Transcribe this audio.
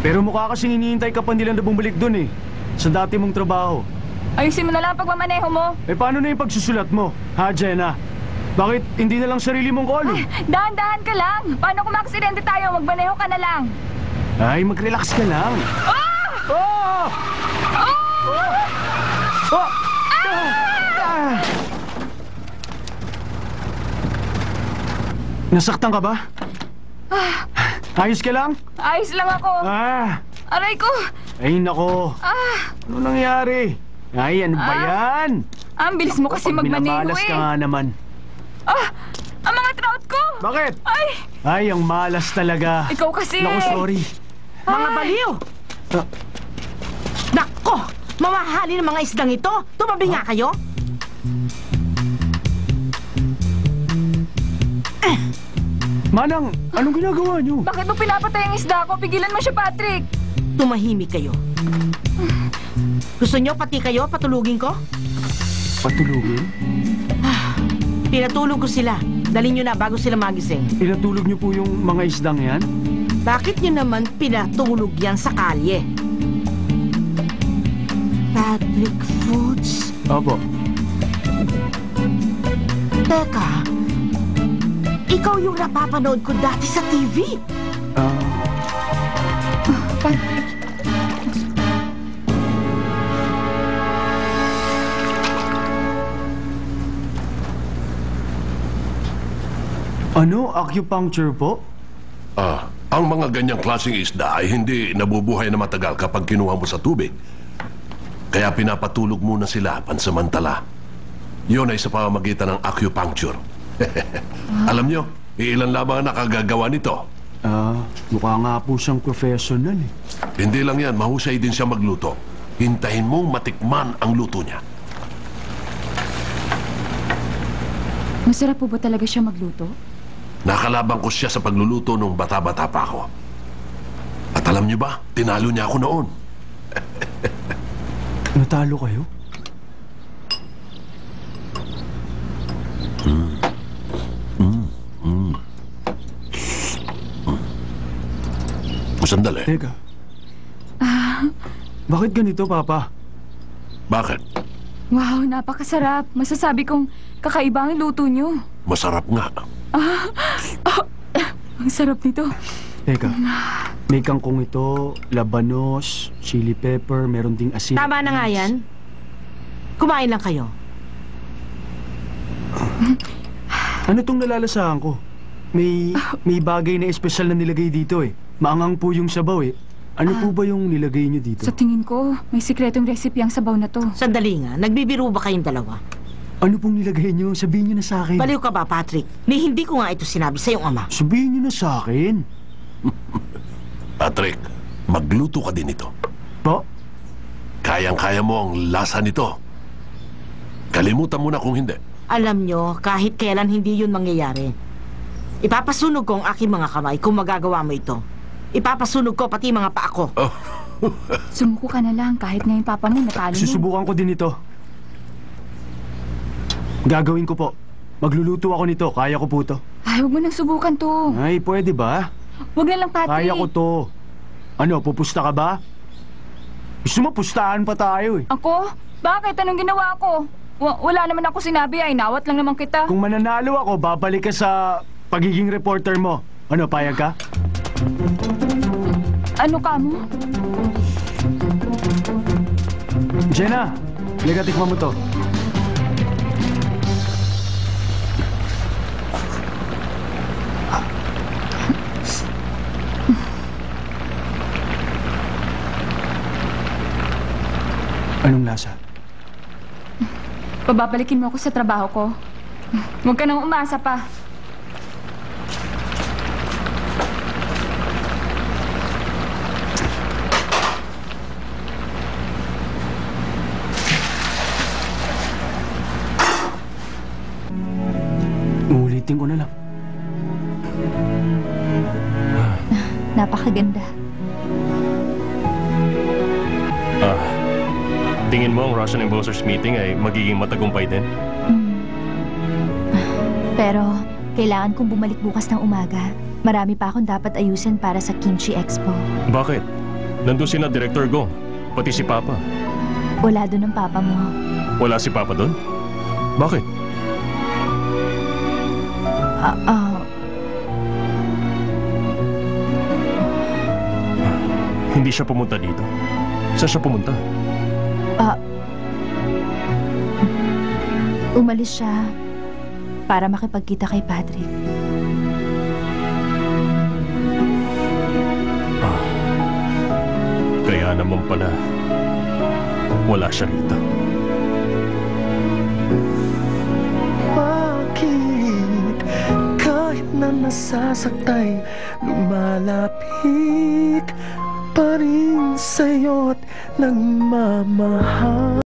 Pero mukha kasing hinihintay ka pa nila na bumalik dun eh. Sa dati mong trabaho. Ayusin mo na lang ang pagmamaneho mo. Eh paano na yung pagsusulat mo? Ha, Jenna? Bakit hindi na lang sarili mong kolong? Dahan-dahan ka lang. Paano kung makaksidente tayo? Magmaneho ka na lang. Ay, mag-relax ka lang. Oh! Oh! Oh! Oh! Ah! Nasaktan ka ba? Ayos ka lang? Ayos lang ako. Aray ko. Ay, nako. Ano nangyari? Ay, ano ba yan? Ang bilis mo kasi magmaneho Minamalas ka nga naman. Ang mga trout ko. Bakit? Ay, Ay, ang malas talaga. ikaw kasi. Naku, sorry. Mga baliw! Nako! Mamahali ng mga isdang ito! Tumabi nga kayo! Manang, anong ginagawa niyo? Bakit mo pinapatay ang isda ko? Pigilan mo siya, Patrick. Tumahimik kayo. Gusto nyo pati kayo patulugin ko? Patulugin? Pinatulog ko sila. Dalhin nyo na bago sila magising. Pinatulog niyo po yung mga isdang yan? Bakit nyo naman pinatulog yan sa kalye? Patrick Foods? Opo. Teka, ikaw yung napapanood ko dati sa TV. Patrick. Ano? Acupuncture po? Ang mga ganyang klaseng isda ay hindi nabubuhay na matagal kapag kinuha mo sa tubig. Kaya pinapatulog muna sila pansamantala. Yun ay sa pamamagitan ng acupuncture. Alam nyo, ilan lamang ang nakagagawa nito. Mukha nga po siyang professional eh. Hindi lang yan, mahusay din siya magluto. Hintayin mong matikman ang luto niya. Masarap po ba talaga siya magluto? Nakalabang ko siya sa pagluluto nung bata-bata pa ako. At alam niyo ba, tinalo niya ako noon. Natalo kayo? Sandali. Teka. Bakit ganito, Papa? Bakit? Wow, napakasarap. Masasabi kong kakaiba ang luto niyo. Masarap nga. Ang sarap nito. Teka. May kangkong ito, labanos, chili pepper, meron ding asin. Tama na nga yan. Kumain lang kayo. Ano tong nalalasahan ko? May bagay na espesyal na nilagay dito eh. Maangang po yung sabaw eh. Ano po ba yung nilagay niyo dito? Sa tingin ko, may sikretong recipe ang sabaw na to. Sandali nga, nagbibiro ba kayong dalawa? Ano pong nilagay niyo? Sabihin niyo na sa akin. Baliw ka ba, Patrick? Hindi ko nga ito sinabi sa iyong ama. Sabihin niyo na sa akin. Patrick, magluto ka din ito. Po? Kayang-kaya mo ang lasa nito. Kalimutan mo na kung hindi. Alam nyo, kahit kailan hindi yun mangyayari. Ipapasunog ko ang aking mga kamay kung magagawa mo ito. Ipapasunog ko pati mga paa ko. Sumuko ka na lang kahit ngayon papa mo natalo mo. Susubukan ko din ito. Gagawin ko po. Magluluto ako nito. Kaya ko po to. Ay, huwag mo nang subukan to. Ay, pwede ba? Huwag na lang, Patrick. Kaya ko to. Ano, pupusta ka ba? Gusto mo, pustahan pa tayo eh. Ako? Bakit? Anong ginawa ko? Wala naman ako sinabi ay nawat lang naman kita. Kung mananalo ako, babalik ka sa pagiging reporter mo. Ano, payag ka? Ano ka mo? Jenna, tikman mo to. Anong lasa? Pababalikin mo ako sa trabaho ko. Huwag ka nang umasa pa. Uulitin ko na lang. Napakaganda. Tingin mo ang Russian Embossers meeting ay magiging matagumpay din? Pero, kailangan kong bumalik bukas ng umaga. Marami pa akong dapat ayusin para sa Kimchi Expo. Bakit? Nandun sina Director Gong, pati si Papa. Wala doon ang papa mo. Wala si Papa doon? Bakit? Hindi siya pumunta dito. Saan siya pumunta? Umalis siya para makipagkita kay Patrick. Kaya naman pala, wala siya rito. Bakit kahit na nasasaktan lumalapit pa rin sa'yo't nagmamahal?